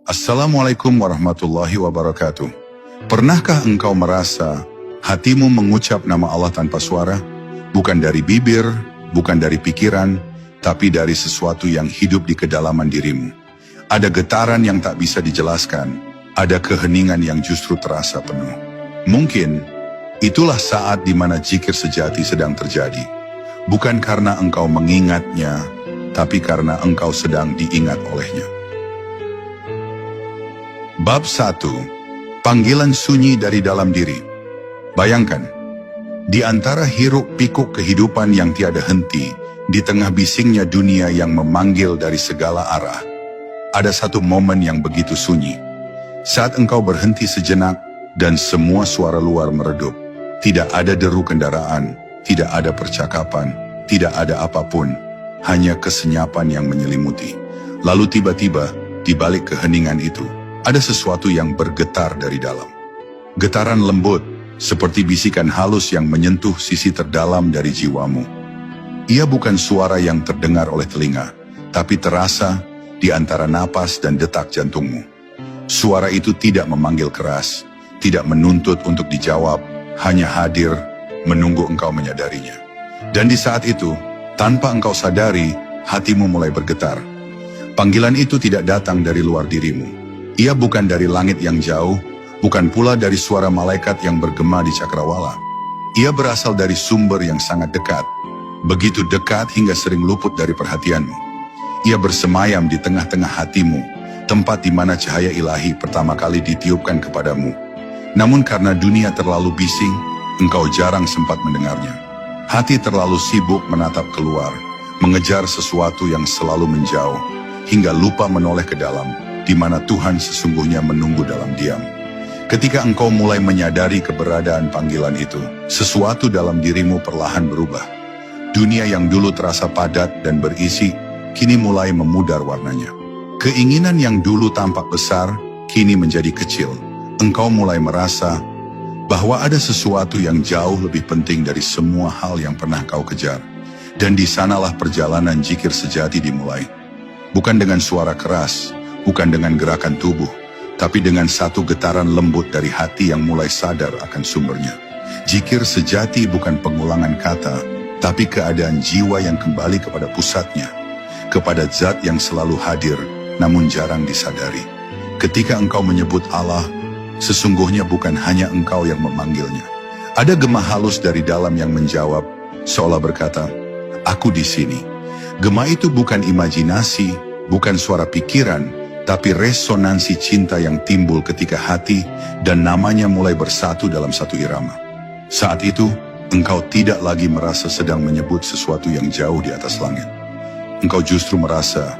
Assalamualaikum warahmatullahi wabarakatuh. Pernahkah engkau merasa hatimu mengucap nama Allah tanpa suara? Bukan dari bibir, bukan dari pikiran, tapi dari sesuatu yang hidup di kedalaman dirimu. Ada getaran yang tak bisa dijelaskan, ada keheningan yang justru terasa penuh. Mungkin itulah saat di mana zikir sejati sedang terjadi. Bukan karena engkau mengingatnya, tapi karena engkau sedang diingat olehnya. Bab 1. Panggilan sunyi dari dalam diri. Bayangkan, di antara hiruk pikuk kehidupan yang tiada henti, di tengah bisingnya dunia yang memanggil dari segala arah, ada satu momen yang begitu sunyi. Saat engkau berhenti sejenak dan semua suara luar meredup, tidak ada deru kendaraan, tidak ada percakapan, tidak ada apapun, hanya kesenyapan yang menyelimuti. Lalu tiba-tiba, di balik keheningan itu, ada sesuatu yang bergetar dari dalam. Getaran lembut, seperti bisikan halus yang menyentuh sisi terdalam dari jiwamu. Ia bukan suara yang terdengar oleh telinga, tapi terasa di antara napas dan detak jantungmu. Suara itu tidak memanggil keras, tidak menuntut untuk dijawab, hanya hadir, menunggu engkau menyadarinya. Dan di saat itu, tanpa engkau sadari, hatimu mulai bergetar. Panggilan itu tidak datang dari luar dirimu. Ia bukan dari langit yang jauh, bukan pula dari suara malaikat yang bergema di cakrawala. Ia berasal dari sumber yang sangat dekat, begitu dekat hingga sering luput dari perhatianmu. Ia bersemayam di tengah-tengah hatimu, tempat di mana cahaya ilahi pertama kali ditiupkan kepadamu. Namun karena dunia terlalu bising, engkau jarang sempat mendengarnya. Hati terlalu sibuk menatap keluar, mengejar sesuatu yang selalu menjauh, hingga lupa menoleh ke dalam, di mana Tuhan sesungguhnya menunggu dalam diam. Ketika engkau mulai menyadari keberadaan panggilan itu, sesuatu dalam dirimu perlahan berubah. Dunia yang dulu terasa padat dan berisi, kini mulai memudar warnanya. Keinginan yang dulu tampak besar, kini menjadi kecil. Engkau mulai merasa bahwa ada sesuatu yang jauh lebih penting dari semua hal yang pernah kau kejar. Dan di sanalah perjalanan zikir sejati dimulai. Bukan dengan suara keras, bukan dengan gerakan tubuh, tapi dengan satu getaran lembut dari hati yang mulai sadar akan sumbernya. Zikir sejati bukan pengulangan kata, tapi keadaan jiwa yang kembali kepada pusatnya, kepada zat yang selalu hadir, namun jarang disadari. Ketika engkau menyebut Allah, sesungguhnya bukan hanya engkau yang memanggilnya. Ada gema halus dari dalam yang menjawab, seolah berkata, "Aku di sini." Gema itu bukan imajinasi, bukan suara pikiran, tapi resonansi cinta yang timbul ketika hati dan namanya mulai bersatu dalam satu irama. Saat itu, engkau tidak lagi merasa sedang menyebut sesuatu yang jauh di atas langit. Engkau justru merasa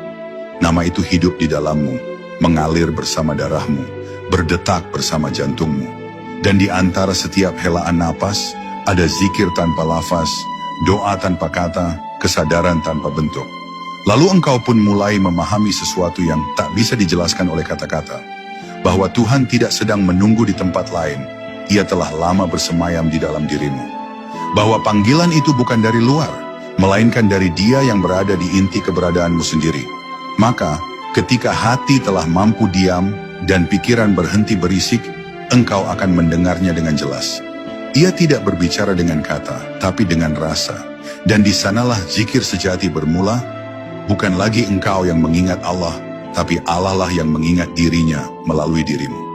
nama itu hidup di dalammu, mengalir bersama darahmu, berdetak bersama jantungmu. Dan di antara setiap helaan napas, ada zikir tanpa lafaz, doa tanpa kata, kesadaran tanpa bentuk. Lalu engkau pun mulai memahami sesuatu yang tak bisa dijelaskan oleh kata-kata. Bahwa Tuhan tidak sedang menunggu di tempat lain. Ia telah lama bersemayam di dalam dirimu. Bahwa panggilan itu bukan dari luar, melainkan dari Dia yang berada di inti keberadaanmu sendiri. Maka, ketika hati telah mampu diam dan pikiran berhenti berisik, engkau akan mendengarnya dengan jelas. Ia tidak berbicara dengan kata, tapi dengan rasa. Dan di sanalah zikir sejati bermula. Bukan lagi engkau yang mengingat Allah, tapi Allah lah yang mengingat dirinya melalui dirimu.